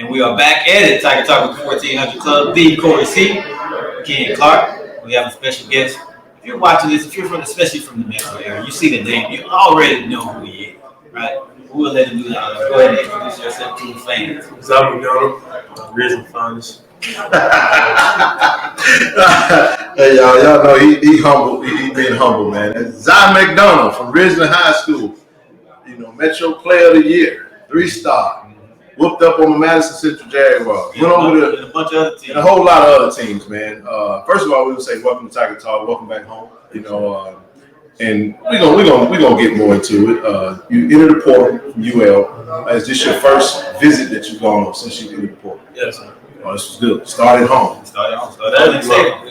And we are back at it. Tiger Talk with 1400 Club, the Corey C, Ken Clark. We have a special guest. If you're watching this, if you're from, especially from the metro area, you see the name, you already know who he is, right? We'll let him do that. Go ahead and introduce yourself to the fans. McDonald, Recruitment finest. Hey y'all know he humble. He being humble, man. That's McDonald from Ridgeland High School. You know, Metro Player of the Year, 3-star. Whooped up on the Madison Central Jaguars. Went over to a bunch of other teams. And a whole lot of other teams, man. First of all, we would say welcome to Tiger Talk. Welcome back home. You know, and we're gonna get more into it. You entered the portal from UL. Is this your first visit that you've gone on since you entered the portal? Yes, sir. Oh, this was good. Started home. That was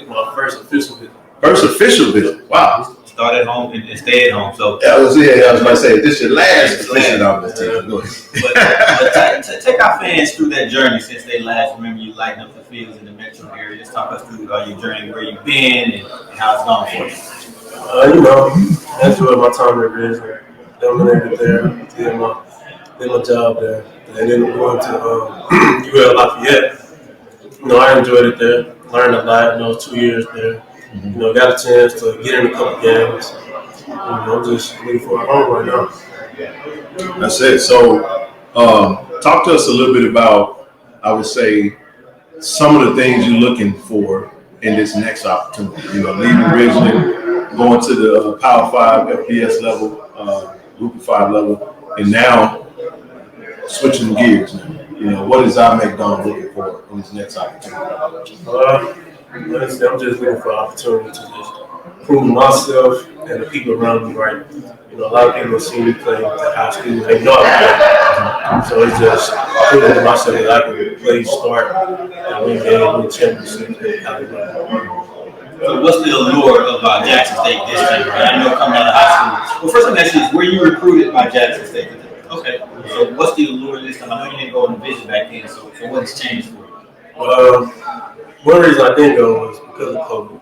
my first official visit. First official visit. Wow. Started home and stayed at home. So I was about to say, this is your last visit on this team. Go but ahead. take our fans through that journey since they last remember you lighting up the fields in the metro area. Just talk us through your journey, where you've been, and how it's gone for you. You know, I enjoyed my time at Ridgeland. Dominated there. Did my job there. And then going to UL Lafayette. You know, I enjoyed it there. Learned a lot in those 2 years there. You know, got a chance to get in a couple games. You know, I'm just looking for a home right now. That's it. So, talk to us a little bit about, I would say, some of the things you're looking for in this next opportunity. You know, leaving Ridgeland, going to the Power 5 FBS level, Group of 5 level, and now switching gears now. You know, what is McDonald looking for in this next opportunity? Honestly, I'm just looking for an opportunity to just prove myself and the people around me right. You know, a lot of people have seen me play at high school. They know I play. So it's just proving to myself that I can play, start, and win games, win championships. So what's the allure of Jackson State this time? Right? I know coming out of high school. Well, first thing that's is, were you recruited by Jackson State? Okay. So what's the allure this time? I know you didn't go on the visit back then. So what's changed for you? One reason I didn't go was because of COVID.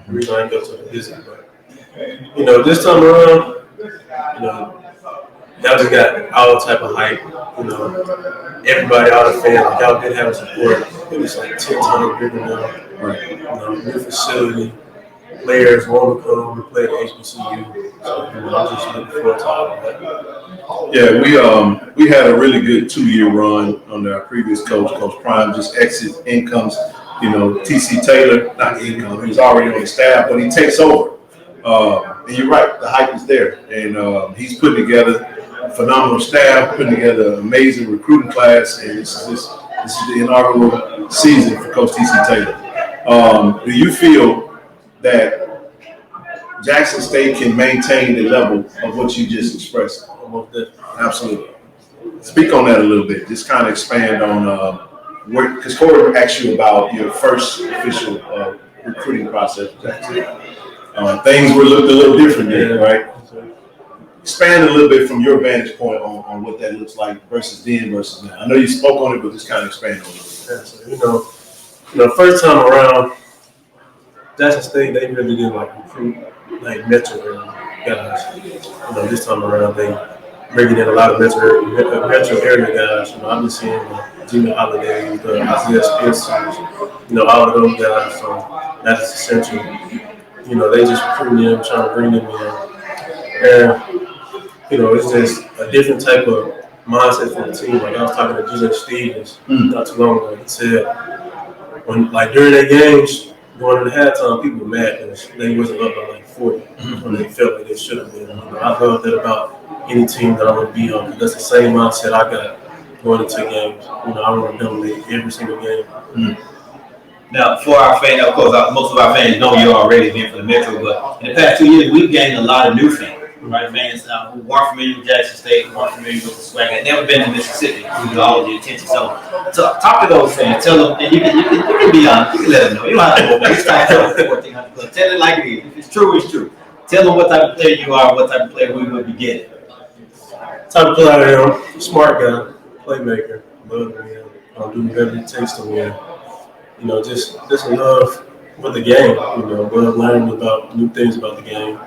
The reason I didn't go to the visit, but you know, this time around, you know, y'all just got all type of hype. You know, everybody, all the fans, like y'all been having support. It was like 10 times bigger now. Right. You know, new facility, players want to come and play at HBCU. So you know, I'm just looking forward to all of that. Yeah, we had a really good 2-year run under our previous coach, Coach Prime. Just exit incomes. You know, TC Taylor, not income. He was already on the staff, but he takes over. And you're right, the hype is there, and he's putting together a phenomenal staff, putting together an amazing recruiting class, and this is the inaugural season for Coach TC Taylor. Do you feel that Jackson State can maintain the level of what you just expressed? Absolutely. Speak on that a little bit. Just kind of expand on because Corey asked you about your first official recruiting process with Jackson. Things were looked a little different then, right? Expand a little bit from your vantage point on what that looks like versus then versus now. I know you spoke on it, but just kind of expand on it. Yeah, so, you know, first time around, Jackson State, they really didn't recruit metro area guys. You know, this time around they bringing in a lot of metro area guys. You know, I've been seeing Gina Holiday, Isaiah Spencer, you know, all of those guys. So that's essential. You know, they just recruiting them, trying to bring them in. And, you know, it's just a different type of mindset for the team. Like I was talking to Gina Stevens not too long ago. He said when during their games, going into halftime, people were mad because they wasn't up by 40 when they felt like they should have been. You know, I love that about any team that I want to be on. That's the same mindset I got going into games. You know, I want to dominate every single game. Now, for our fans, of course, most of our fans know you're already been for the Metro, but in the past 2 years, we've gained a lot of new fans, right? Fans who weren't familiar with Jackson State, who weren't familiar with the swag, had never been to Mississippi, who got all the attention. So talk to those fans, tell them, and you can be honest, you can let them know. You don't have to go back. Tell it like it is. If it's true, it's true. Tell them what type of player you are, what type of player we would be getting. Type of player I am, smart guy, playmaker, love to win, I'll do whatever it takes to win. You know, just love with the game. You know, love learning about new things about the game.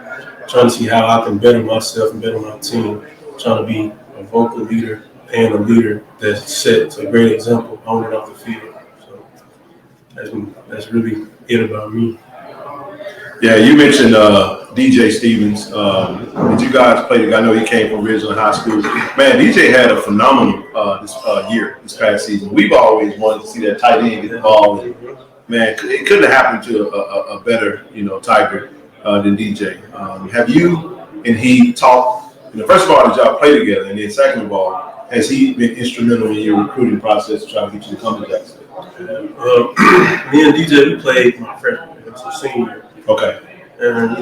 Trying to see how I can better myself and better my team. Trying to be a vocal leader and a leader that sets a great example on and off the field. So that's really it about me. Yeah, you mentioned DJ Stevens. Did you guys play together? I know he came from Ridgeland High School. Man, DJ had a phenomenal this past season. We've always wanted to see that tight end get the ball. And, man, it couldn't have happened to a better, Tiger than DJ. Have you and he talked? First of all, did y'all play together? And then second of all, has he been instrumental in your recruiting process to try to get you to come to Jackson? Me and DJ, we played my freshman year, so senior year. Okay. And,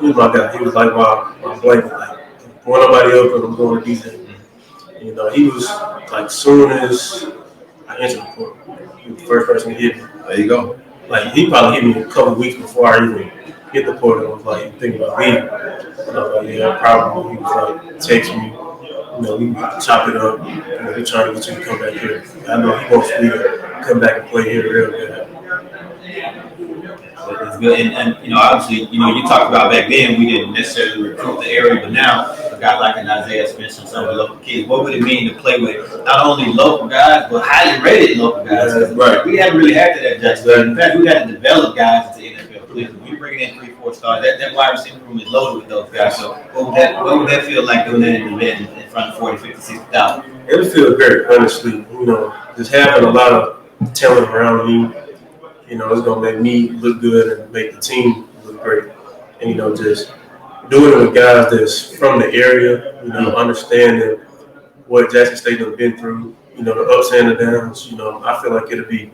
he was my guy. He was like my blanket. Like, when nobody else, I'm going to DJ. He was like, soon as I entered the court, he was the first person to hit me. There you go. Like, he probably hit me a couple weeks before I even hit the court. And was like, thinking about leaving. And I was like, yeah, probably. He was like, text me. We chop it up. He trying to get you to come back here. I know he wants me to come back and play here real good. It's good. And obviously, you talked about back then we didn't necessarily recruit the area, but now a guy like an Isaiah Smith and some of the local kids, what would it mean to play with not only local guys, but highly rated local guys? Right. We haven't really had that at Jackson. In fact, we got to develop guys into NFL players. When you bring in 3-4 stars, that wide receiver room is loaded with those guys. So what would that feel like doing that in the event in front of 40, 50, 60,000? It would feel great, honestly. Just having a lot of talent around me, it's going to make me look good and make the team look great. And, just doing it with guys that's from the area, understanding what Jackson State has been through, the ups and the downs. I feel like it'll be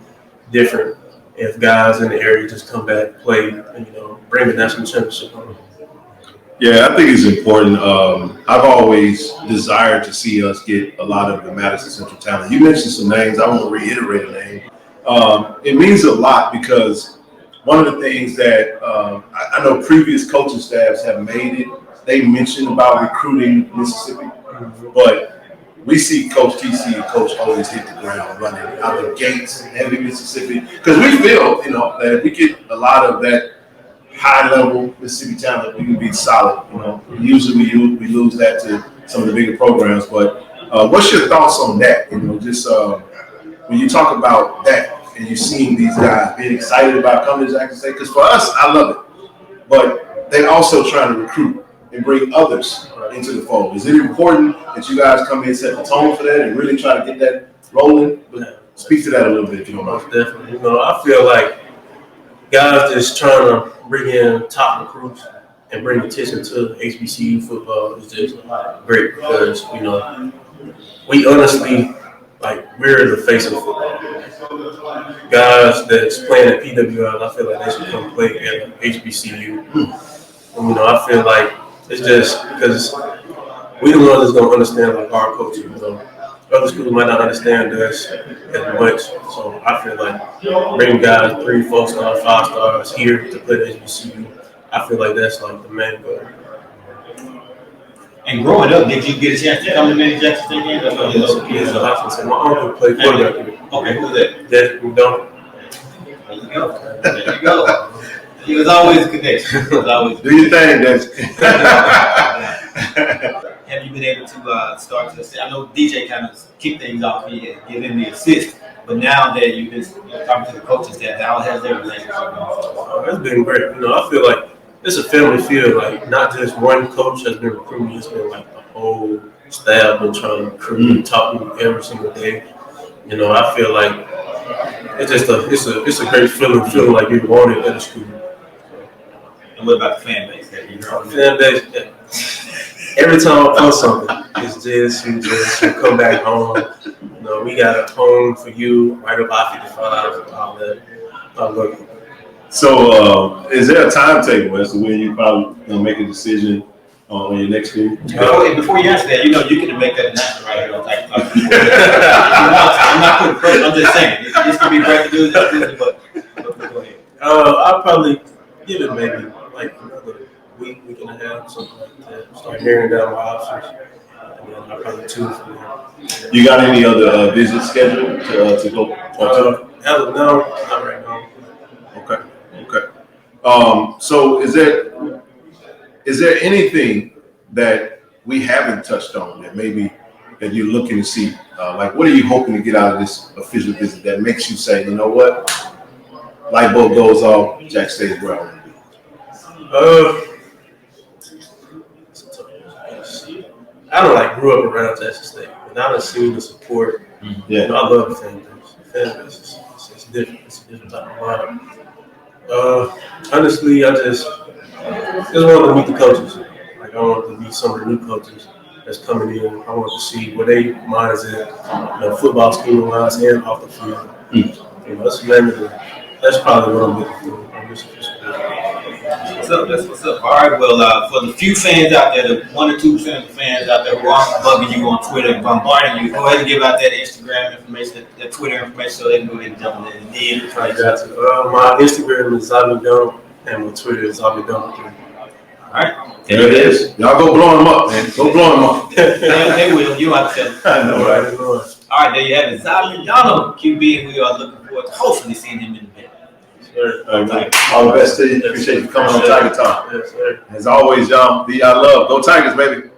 different if guys in the area just come back, play, and, bring the national championship home. Yeah, I think it's important. I've always desired to see us get a lot of the Madison Central talent. You mentioned some names. I won't reiterate a name. It means a lot because one of the things that I know previous coaching staffs have made it, they mentioned about recruiting Mississippi, but we see Coach TC and Coach always hit the ground running out the gates in heavy Mississippi because we feel, that if we get a lot of that high-level Mississippi talent, we can be solid. Usually we lose that to some of the bigger programs. But what's your thoughts on that? Just when you talk about that and you're seeing these guys being excited about coming to Jackson State, because for us, I love it. But they're also trying to recruit and bring others into the fold. Is it important that you guys come in and set the tone for that and really try to get that rolling? But speak to that a little bit, if you don't mind. Definitely. I feel like guys just trying to bring in top recruits and bring attention to HBCU football is just great because, we honestly, we're the face of football. Guys that's playing at PWI, I feel like they should come play at HBCU. And, I feel like it's just because we the ones that's going to understand, our coaching. Other schools might not understand us as much. So I feel like bringing guys 3, 4 stars, 5 stars here to play the HBCU, I feel like that's the main goal. And growing up, did you get a chance to come to many Jackson State games? Yes, my uncle played quarterback here. Okay, who's that? That's McDonald. There you go. There you go. He was always a connection. Do your thing, Dutch. Have you been able to start to say? I know DJ kind of kicked things off here, giving the assist, but now that you've been talking to the coaches, how has their relationship gone? It's been great. I feel like it's a family feel. Not just one coach has been recruiting. It's been the whole staff been trying to recruit and talk to me every single day. I feel like it's just it's a great feeling like you wanted at a school. And what about the fan base? Fan base. Every time I post something, it's you come back home. We got a home for you right up I-55. All that. So, is there a timetable as to when you probably make a decision on your next move? Before you answer that, you can make that announcement right here. I'm not putting pressure. I'm just saying this could be great to do. But go ahead. I'll probably give it maybe another week and a half, something like that. Start hearing down my options, and then I'll probably 2 from there. You got any other visits scheduled to go? As of now, not right now. Okay. So is there anything that we haven't touched on that maybe that you're looking to see? Like, what are you hoping to get out of this official visit that makes you say, you know what, light bulb goes off, Jack stays where I want to be? I don't like grew up around Texas State, and I done seen the support. Yeah. You know, I love the fan base. The fan base is different. It's a different type of vibe. Honestly, I just wanted to meet the coaches. Like, I wanted to meet some of the new coaches that's coming in. I wanted to see where they minds at, football scheme wise and off the field. You know, that's probably what I'm looking for on this official visit. What's up? That's what's up. All right. Well, for the few fans out there, the 1 or 2% of the fans out there who are bugging you on Twitter and bombarding you, go ahead and give out that Instagram information, that Twitter information, so they can go ahead and jump in and dig. I got to. My Instagram is McDonald, and my Twitter is McDonald. All right. There it is. Y'all go blow them up, man. Go blow them up. They will. You don't have to tell them. I know, right? All right. There you have it. McDonald, QB, and we are looking forward to hopefully seeing him in the bed. All the best to you. Appreciate you coming on Tiger Talk. Yes, sir. As always, y'all, be our love. Go Tigers, baby.